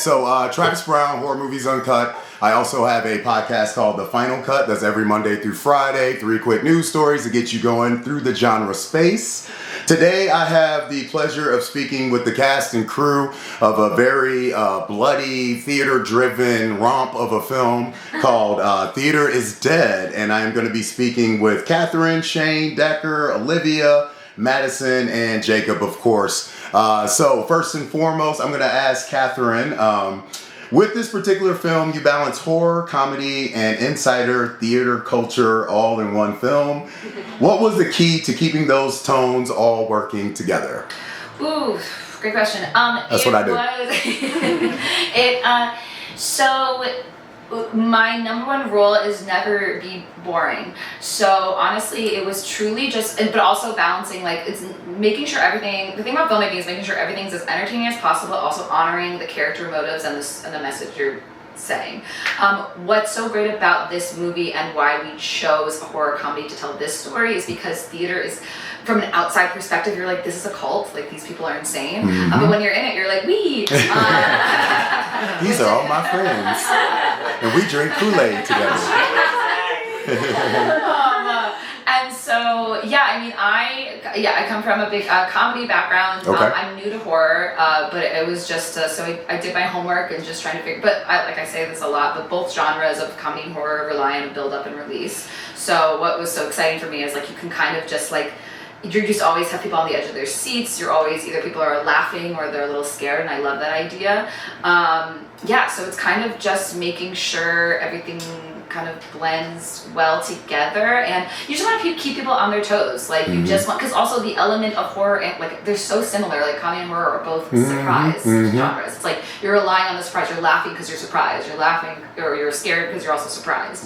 So Travis Brown, Horror Movies Uncut. I also have a podcast called The Final Cut. That's every Monday through Friday. 3 quick news stories to get you going through the genre space. Today I have the pleasure of speaking with the cast and crew of a very bloody, theater-driven romp of a film called Theater is Dead. And I am going to be speaking with Katherine, Shane, Decker, Olivia, Madison, and Jacob, of course. So first and foremost, I'm going to ask Katherine, with this particular film, you balance horror, comedy, and insider theater culture all in one film. What was the key to keeping those tones all working together? Ooh, great question. That's what I do. So my number one rule is never be boring. So honestly, it was truly just, but also balancing, like, it's making sure everything, the thing about filmmaking is making sure everything's as entertaining as possible, also honoring the character motives and the message you're saying. What's so great about this movie and why we chose a horror comedy to tell this story is because theater is, from an outside perspective, you're like, this is a cult, like these people are insane. But when you're in it, you're like, wee! These are all my friends. And we drink Kool-Aid together. And so, yeah, I mean, I come from a big comedy background. Okay. I'm new to horror, but it was just, so I did my homework and just trying to figure, but like I say this a lot, but both genres of comedy and horror rely on a build up and release. So what was so exciting for me is, like, you can kind of just, like, you just always have people on the edge of their seats. You're always, either people are laughing or they're a little scared, and I love that idea. So it's kind of just making sure everything kind of blends well together, and you just want to keep people on their toes. Like, you just want, because also the element of horror, and like, they're so similar. Like, comedy and horror are both surprise genres. It's like you're relying on the surprise. You're laughing because you're surprised. You're laughing, or you're scared because you're also surprised.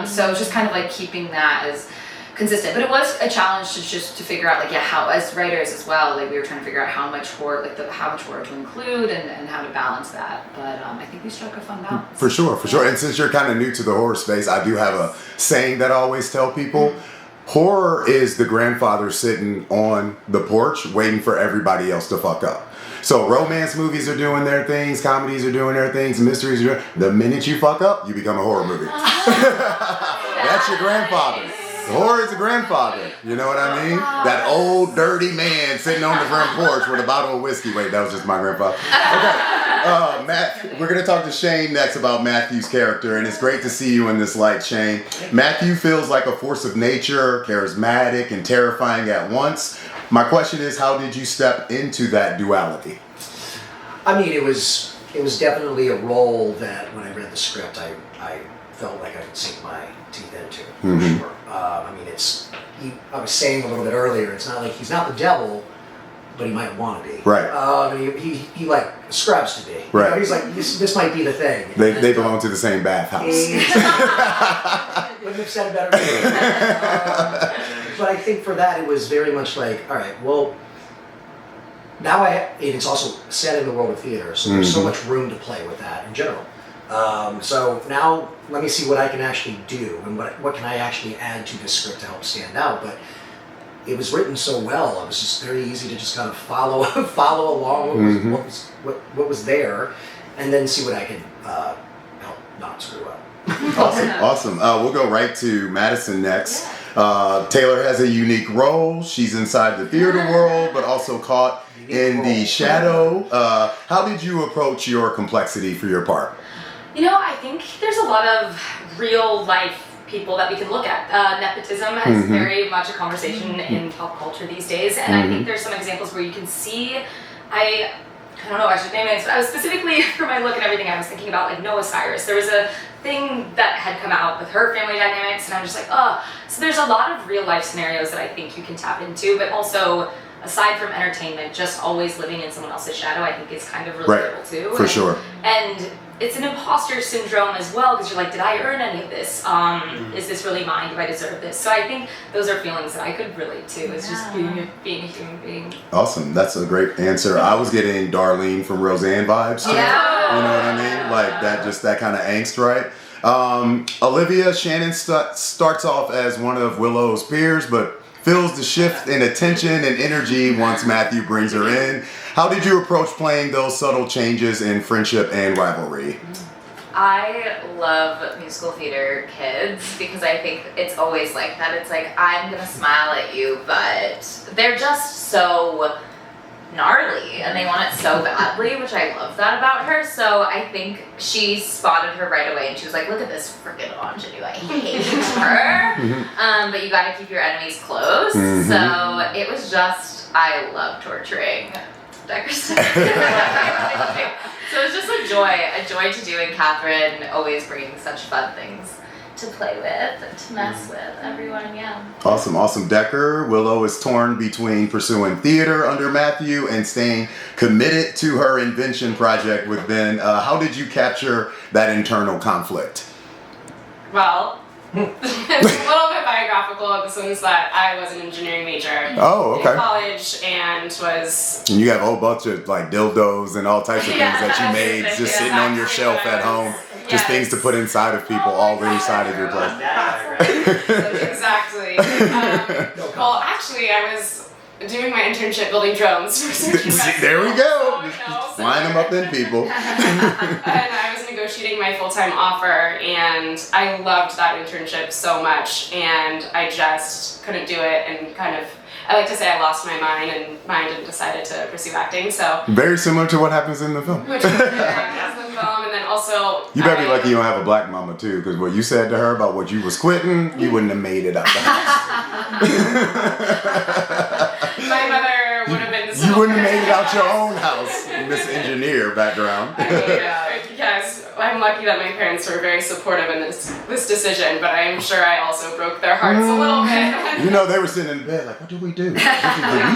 So it's just kind of like keeping that as consistent, but it was a challenge to figure out, like, how, as writers as well, like, we were trying to figure out how much horror, like, how much horror to include and how to balance that. But I think we struck a fun balance. For sure. And since you're kind of new to the horror space, I do have a saying that I always tell people. Horror is the grandfather sitting on the porch waiting for everybody else to fuck up. So romance movies are doing their things, comedies are doing their things, mysteries are doing. The minute you fuck up, you become a horror movie. That's your grandfather. Horror is a grandfather, you know what I mean? That old dirty man sitting on the front porch with a bottle of whiskey. Wait, that was just my grandfather. Okay, Matt, we're gonna talk to Shane next about Matthew's character, and it's great to see you in this light, Shane. Matthew feels like a force of nature, charismatic and terrifying at once. My question is, how did you step into that duality? I mean, it was definitely a role that when I read the script, I felt like I could sink my teeth into, for sure. I mean, I was saying a little bit earlier, it's not like he's not the devil, but he might want to be. Right. He like ascribes to be. Right. You know, he's like, this might be the thing. They belong to the same bathhouse. Wouldn't have said it better. But I think for that, it was very much like, all right, well, now it's also set in the world of theater, so there's so much room to play with that in general. So now let me see what I can actually do and what can I actually add to this script to help stand out. But it was written so well, it was just very easy to just kind of follow along what was there, and then see what I can help not screw up. Awesome. We'll go right to Madison next. Taylor has a unique role. She's inside the theater world, but also caught in the shadow. How did you approach your complexity for your part? You know, I think there's a lot of real life people that we can look at. Nepotism is very much a conversation in pop culture these days, and I think there's some examples where you can see, I don't know, I should name it, but I was specifically, for my look and everything, I was thinking about, like, Noah Cyrus. There was a thing that had come out with her family dynamics, and I'm just like, so there's a lot of real life scenarios that I think you can tap into, but also, aside from entertainment, just always living in someone else's shadow, I think is kind of relatable too. For sure. And it's an imposter syndrome as well, because you're like, did I earn any of this? Is this really mine? Do I deserve this? So I think those are feelings that I could relate to. It's just being a human being. Awesome. That's a great answer. I was getting Darlene from Roseanne vibes too. Yeah. You know what I mean? Like that kind of angst, right? Olivia, Shannon starts off as one of Willow's peers, but feels the shift in attention and energy once Matthew brings her in. How did you approach playing those subtle changes in friendship and rivalry? I love musical theater kids because I think it's always like that. It's like, I'm gonna smile at you, but they're just so gnarly and they want it so badly, which I love that about her. So I think she spotted her right away and she was like, look at this freaking ingenue, I hate her. But you gotta keep your enemies close. So it was just, I love torturing Decker. So it was just a joy to do, and Katherine always bringing such fun things to play with and to mess with everyone, yeah. Awesome. Decker, Willow is torn between pursuing theater under Matthew and staying committed to her invention project with Ben. How did you capture that internal conflict? Well, it's a little bit biographical in the sense that I was an engineering major Oh, okay. in college and was... And you have a whole bunch of like dildos and all types of things that you made just sitting on your shelf at home. Just things to put inside of people all inside of your place. Exactly. Well, actually, I was doing my internship building drones for Search There we go. Just line them up in people. And I was negotiating my full-time offer, and I loved that internship so much, and I just couldn't do it, and kind of, I like to say I lost my mind and decided to pursue acting, so. Very similar to what happens in the film. Which was in the film, and then also. You better be lucky you don't have a black mama too, because what you said to her about what you was quitting, you wouldn't have made it out the house. My mother would have been. You wouldn't have made it out your own house, Miss Engineer background. Yes, I'm lucky that my parents were very supportive in this decision, but I'm sure I also broke their hearts a little bit. You know, they were sitting in bed like, what did we do? Did we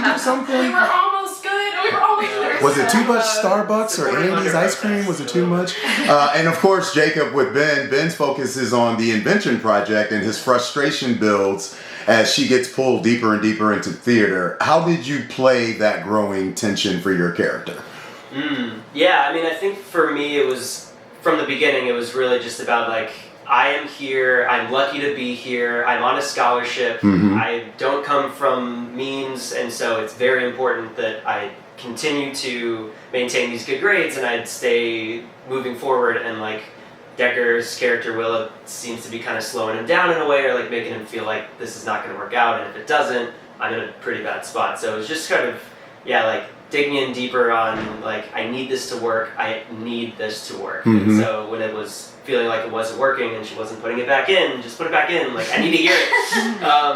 do something? We were almost good. We were almost good. Was it too much Starbucks or Andy's ice cream? Was it too much? And of course, Jacob with Ben. Ben's focus is on the invention project, and his frustration builds as she gets pulled deeper and deeper into theater. How did you play that growing tension for your character? Yeah, I mean, I think for me it was, from the beginning, it was really just about like, I am here, I'm lucky to be here, I'm on a scholarship, I don't come from means, and so it's very important that I continue to maintain these good grades and I'd stay moving forward, and like Decker's character Willow seems to be kind of slowing him down in a way, or like making him feel like this is not going to work out, and if it doesn't, I'm in a pretty bad spot. So it was just kind of, yeah, like digging in deeper on like, I need this to work, I need this to work. And so when it was feeling like it wasn't working and she wasn't putting it back in, just put it back in, like I need to hear it.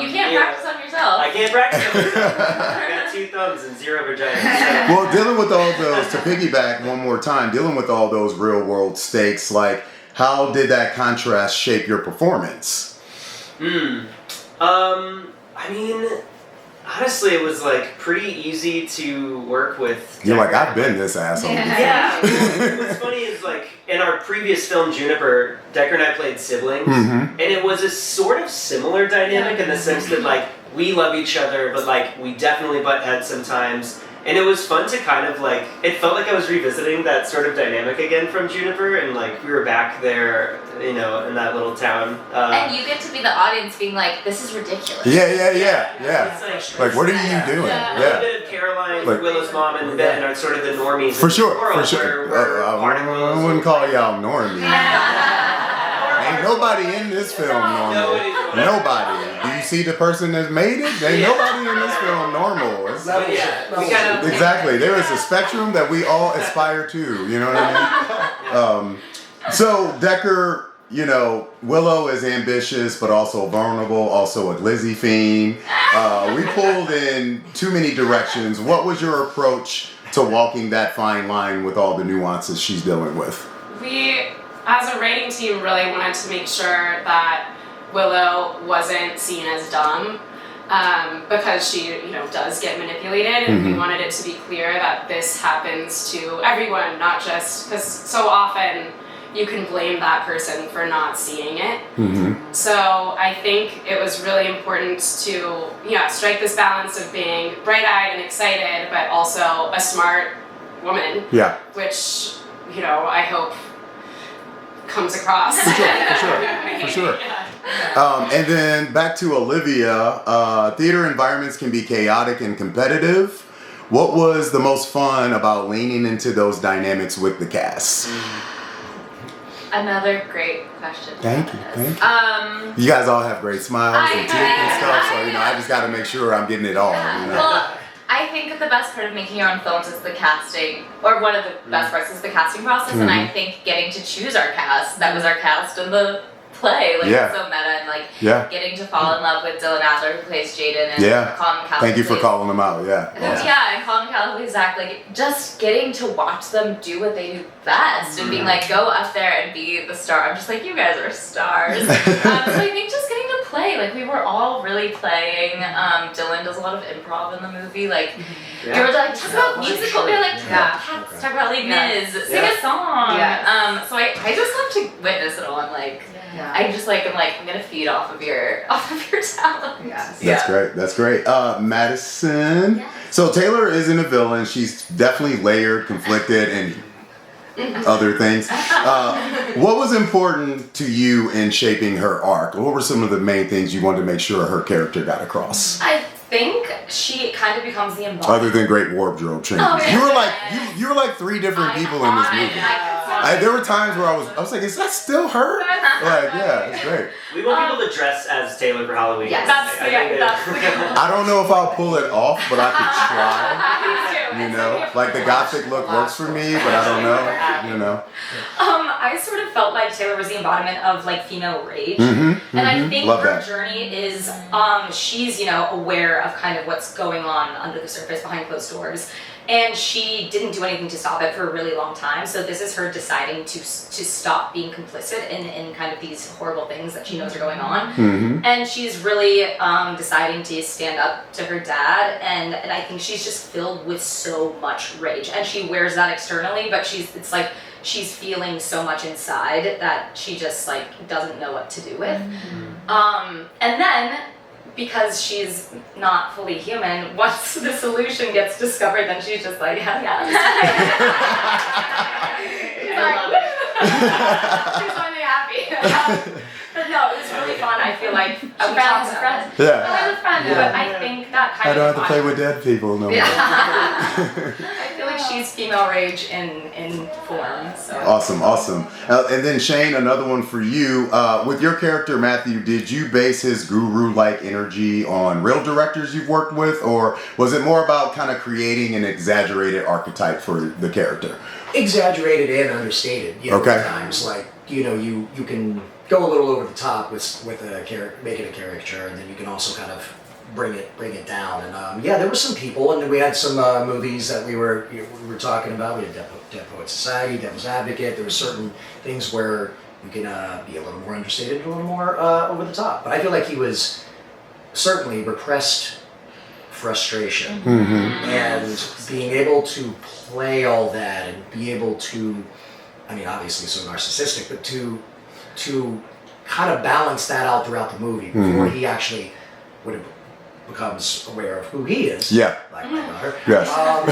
You can't practice on yourself. I can't practice on myself. I got 2 thumbs and 0 vaginas. So. Well, dealing with all those, to piggyback one more time, dealing with all those real world stakes, like how did that contrast shape your performance? I mean, honestly, it was like pretty easy to work with. You're like, I've been this asshole. Yeah. What's funny is like in our previous film Juniper, Decker and I played siblings, and it was a sort of similar dynamic in the sense that like we love each other, but like we definitely butt heads sometimes. And it was fun to kind of like, it felt like I was revisiting that sort of dynamic again from Juniper, and like we were back there, you know, in that little town. And you get to be the audience being like, this is ridiculous. Yeah. It's Like, what are you doing? A little bit of Caroline, Like- Willow's mom, and Ben are sort of the normies. For sure. I I wouldn't call y'all normies. Ain't nobody in this film normal. Nobody. Do you see the person that made it? Ain't nobody in this film normal. It's exactly. There is a spectrum that we all aspire to. You know what I mean? So Decker, you know, Willow is ambitious but also vulnerable, also a glizzy fiend. We pulled in too many directions. What was your approach to walking that fine line with all the nuances she's dealing with? We, as a writing team, really wanted to make sure that Willow wasn't seen as dumb, because she, you know, does get manipulated, and we wanted it to be clear that this happens to everyone, not just because so often you can blame that person for not seeing it. So I think it was really important to, strike this balance of being bright-eyed and excited, but also a smart woman. Yeah. Which, I hope comes across. For sure. And then back to Olivia. Theater environments can be chaotic and competitive. What was the most fun about leaning into those dynamics with the cast? Another great question. Thank you. You guys all have great smiles and teeth and stuff, so I just got to make sure I'm getting it all. Well, I think that the best part of making your own films is the casting, or one of the best parts is the casting process, and I think getting to choose our cast, that was our cast in the play, it's so meta, and getting to fall in love with Dylan Adler, who plays Jaden, and Colin McCallum. Thank you for calling them out, and Colin McCallum plays Zach, just getting to watch them do what they do best, and being go up there and be the star. I'm just you guys are stars. So I think just getting to play, we were all really playing. Dylan does a lot of improv in the movie, you were talk about musical, we were talk about Les Mis, sing a song. So I just love to witness it all. I'm just I'm gonna feed off of your talent. That's great. Madison. So Taylor isn't a villain. She's definitely layered, conflicted, and other things. What was important to you in shaping her arc? What were some of the main things you wanted to make sure her character got across? I think she kind of becomes the embodiment. Other than great wardrobe changes, you were like three different people in this movie. There were times where I was like, is that still her? It's great. We want people to dress as Taylor for Halloween. Yes, that's the goal. I don't know if I'll pull it off, but I could try. The gothic look works for me, but I don't know. I sort of felt like Taylor was the embodiment of female rage, and I think her journey is she's aware of kind of what's going on under the surface behind closed doors. And she didn't do anything to stop it for a really long time. So this is her deciding to stop being complicit in kind of these horrible things that she knows are going on. And she's really deciding to stand up to her dad. And I think she's just filled with so much rage. And she wears that externally, but she's feeling so much inside that she just doesn't know what to do with. And then, because she's not fully human, once the solution gets discovered, then she's just hell yeah. She's finally happy. But no, it was really fun. I feel like a friend. Yeah. A friend, but I think that kind of. I don't have to play with dead people no more. I feel like she's female rage in form. So. Awesome. And then Shane, another one for you. With your character Matthew, did you base his guru-like energy on real directors you've worked with, or was it more about kind of creating an exaggerated archetype for the character? Exaggerated and understated. At times, you can go a little over the top with making a caricature, and then you can also kind of bring it down. And there were some people, and then we had some movies that we were talking about. We had Dead Poets Society, Devil's Advocate. There were certain things where you can be a little more understated, a little more over the top. But I feel like he was certainly repressed frustration, and being able to play all that and be able to, obviously so narcissistic, but to kind of balance that out throughout the movie before he actually becomes aware of who he is. Like my daughter. Yes.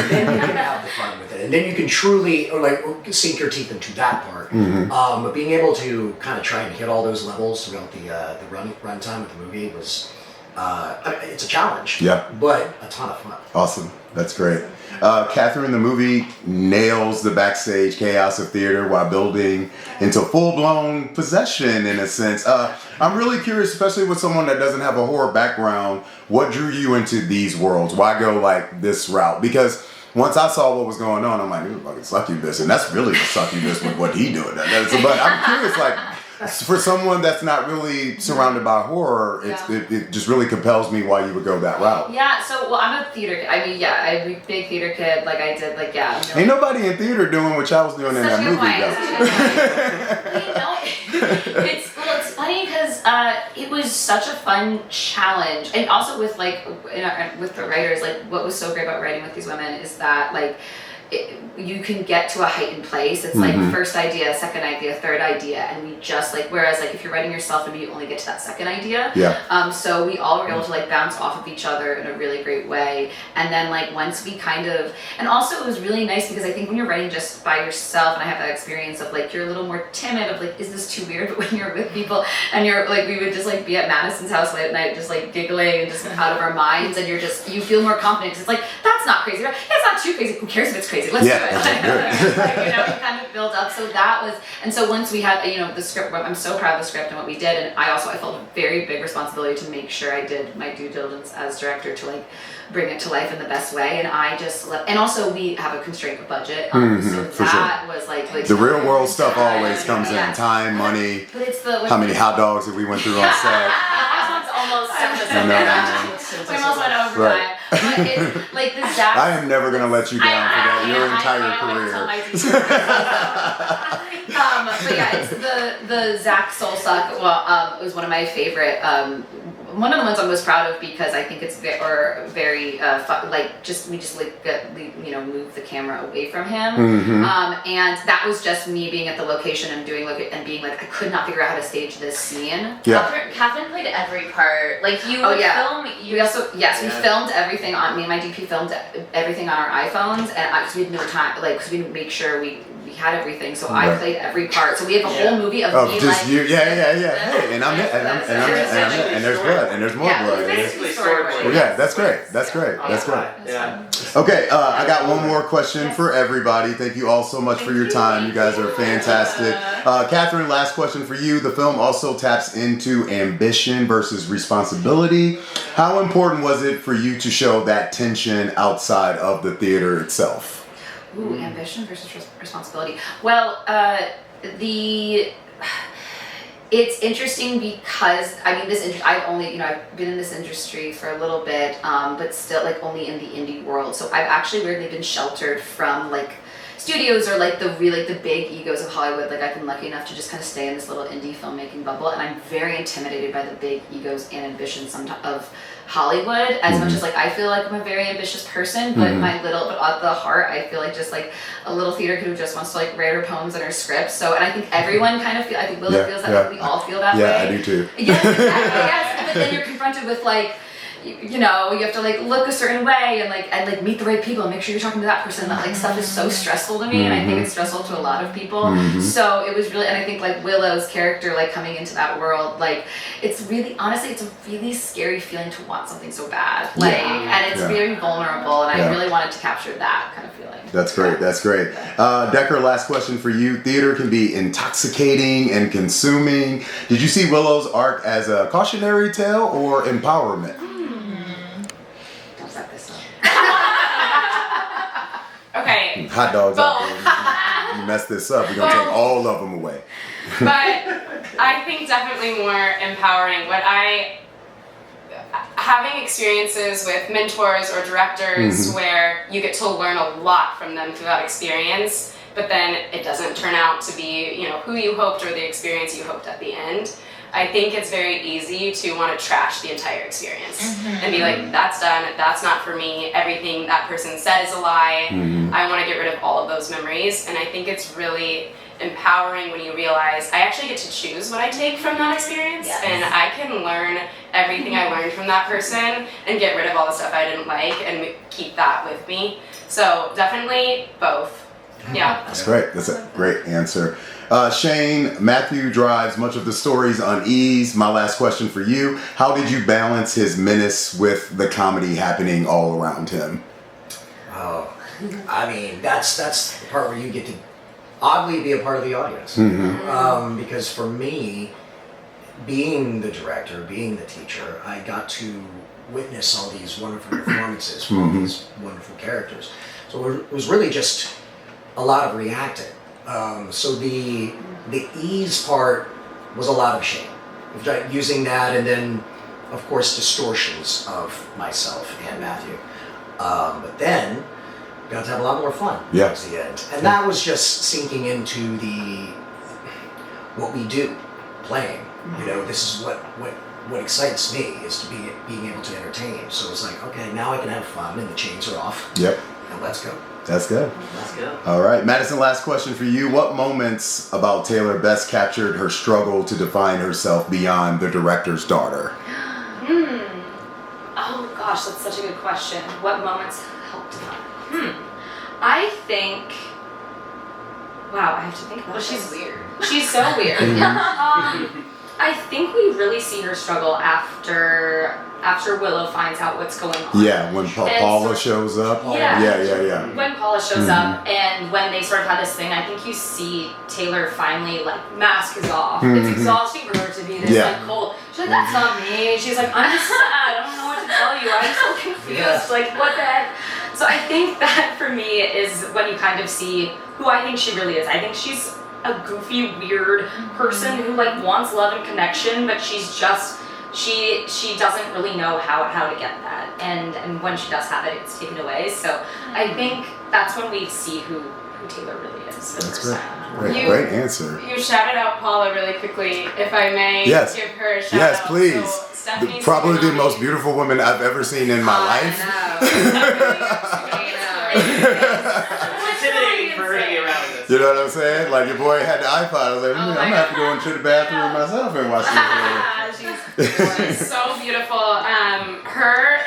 Then you can have the fun with it, and then you can truly sink your teeth into that part. But being able to kind of try and hit all those levels throughout the run time of the movie was it's a challenge. But a ton of fun. Awesome. That's great. Katherine, the movie nails the backstage chaos of theater while building into full-blown possession, in a sense. I'm really curious, especially with someone that doesn't have a horror background, what drew you into these worlds? Why go this route? Because once I saw what was going on, I'm like, ooh, fucking succubus, and that's really the succubus with what he doing. But I'm curious, for someone that's not really surrounded by horror, it just really compels me why you would go that route. Yeah, I'm a theater kid. I'm a big theater kid. Ain't nobody in theater doing what y'all was doing in that movie, though. It's funny because it was such a fun challenge, and also with with the writers, what was so great about writing with these women is that you can get to a heightened place. It's like first idea, second idea, third idea, and we just like, whereas like if you're writing yourself, maybe you only get to that second idea. So we all were able to like bounce off of each other in a really great way. And then like once we kind of, and also it was really nice because I think when you're writing just by yourself, and I have that experience of like you're a little more timid of like, is this too weird? But when you're with people and you're like, we would just like be at Madison's house late at night just like giggling and just out of our minds, and you feel more confident because it's like, that's not crazy, right? Yeah, it's not too crazy, who cares if it's crazy, let's do it. Like, you know, you kind of build up. So that was, and so once we had, you know, the script, I'm so proud of the script and what we did, and I felt a very big responsibility to make sure I did my due diligence as director to like bring it to life in the best way. And I just and also we have a constraint of budget, so that was like the real world stuff always comes in, time, money. But it's the how many hot dogs that we went through on set. Almost we almost went over time. But it's like the Zach. I am never gonna let you down for that your entire career. But yeah, it's the Zach Soul Suck. Well, it was one of my favorite. One of the ones I'm most proud of because I think it's very fun, like we just move the camera away from him, and that was just me being at the location and and being like I could not figure out how to stage this scene. Katherine played every part. Like you would film. We filmed everything on me and my DP filmed everything on our iPhones, and we had no time because we didn't make sure we had everything, so I played every part. So we have a whole movie of me just like you, Hey, and I'm and there's blood, and there's more blood. Basically storyboard. Yeah, that's great. That's great. Yeah. Okay, I got one more question for everybody. Thank you all so much for your time. You guys are fantastic. Katherine, last question for you. The film also taps into ambition versus responsibility. How important was it for you to show that tension outside of the theater itself? Ooh, ambition versus responsibility. Well, it's interesting because I've been in this industry for a little bit, but still like only in the indie world. So I've actually weirdly been sheltered from like studios or like the big egos of Hollywood. Like I've been lucky enough to just kind of stay in this little indie filmmaking bubble, and I'm very intimidated by the big egos and ambitions of Hollywood, as much as like I feel like I'm a very ambitious person, but at the heart I feel like just like a little theater kid who just wants to like write her poems and her scripts. So, and I think everyone kind of I think Willow feels that, I think we all feel that way. Yeah, I do too. Yes, exactly, yes. But then you're confronted with like, you know, you have to like look a certain way and meet the right people and make sure you're talking to that person. That like stuff is so stressful to me, and I think it's stressful to a lot of people. So it was really, and I think like Willow's character like coming into that world, like it's really, honestly, it's a really scary feeling to want something so bad, and it's very vulnerable, and I really wanted to capture that kind of feeling. That's great. That's great. Decker, last question for you. Theater can be intoxicating and consuming. Did you see Willow's arc as a cautionary tale or empowerment? Okay. Hot dogs out there. You mess this up, we're going to take all of them away. But I think definitely more empowering. Having experiences with mentors or directors where you get to learn a lot from them through that experience, but then it doesn't turn out to be, you know, who you hoped or the experience you hoped at the end. I think it's very easy to want to trash the entire experience and be like, that's done, that's not for me, everything that person said is a lie, I want to get rid of all of those memories. And I think it's really empowering when you realize I actually get to choose what I take from that experience, and I can learn everything I learned from that person and get rid of all the stuff I didn't like and keep that with me. So definitely both. Yeah. That's great. That's a great answer. Shane, Matthew drives much of the story's unease. My last question for you: how did you balance his menace with the comedy happening all around him? Oh, I mean, that's the part where you get to oddly be a part of the audience. Because for me, being the director, being the teacher, I got to witness all these wonderful performances from all these wonderful characters. So it was really just a lot of reacting. So the ease part was a lot of shame, using that, and then of course distortions of myself and Matthew. But then got to have a lot more fun towards the end, and that was just sinking into what we do, playing. You know, this is what excites me, is to being able to entertain. So it's like, okay, now I can have fun, and the chains are off. Yep. And let's go. That's good. Let's go. All right, Madison, last question for you. What moments about Taylor best captured her struggle to define herself beyond the director's daughter? Oh gosh, that's such a good question. What moments helped define? I think. Wow, I have to think about Well, this. she's weird. She's so weird. I think we really see her struggle after Willow finds out what's going on. Yeah, when Paula shows up. Yeah. Yeah. When Paula shows up and when they sort of have this thing, I think you see Taylor finally, like, mask is off. It's exhausting for her to be this, like, cold. She's like, that's not me. She's like, I'm just sad. I don't know what to tell you. I'm so confused. Like, what the heck? So I think that for me is when you kind of see who I think she really is. I think she's a goofy, weird person who, like, wants love and connection, but she's just... She doesn't really know how to get that, and when she does have it, it's taken away. So I think that's when we see who Taylor really is. That's great. Great answer. You shouted out Paula really quickly. If I may Yes. give her a shout Yes, out. please. So Stephanie's Probably the Tsunami. most beautiful woman I've ever seen in my life. Intimidating for her to be around us. You know what I'm saying? Like, your boy had the iPod. I was like, I'm gonna have to go into the bathroom myself and watch this. She's so beautiful. Her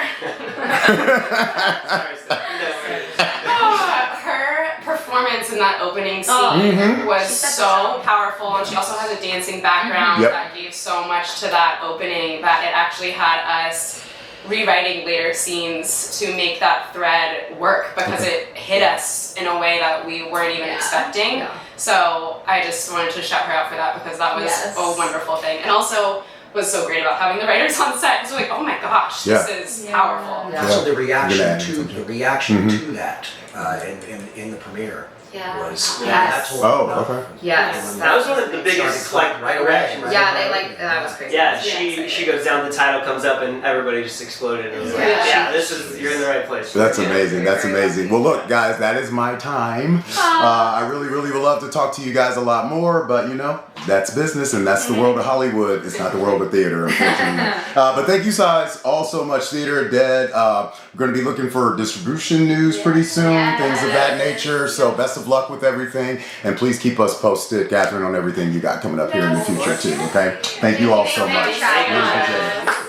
performance in that opening scene was so powerful, and she also has a dancing background that gave so much to that opening that it actually had us rewriting later scenes to make that thread work because it hit us in a way that we weren't even expecting. So I just wanted to shout her out for that because that was a wonderful thing, and also was so great about having the writers on set. It's like, oh my gosh, this is powerful. So the reaction to Mm-hmm. that in the premiere was Yes. Okay. Yes. That was one of the biggest like right away. reaction. Yeah, they like that was crazy. Yeah, she goes down, the title comes up, and everybody just exploded. It was like, you're in the right place. That's amazing. That's amazing. Well, look, guys, that is my time. I really would love to talk to you guys a lot more, but you know, that's business, and that's the world of Hollywood. It's not the world of theater, unfortunately. But thank you guys all so much, Theater Dead. We're going to be looking for distribution news pretty soon, things of that nature. So best of luck with everything, and please keep us posted, Katherine, on everything you got coming up here in the future too. Okay? Thank you all so much. Really appreciate it.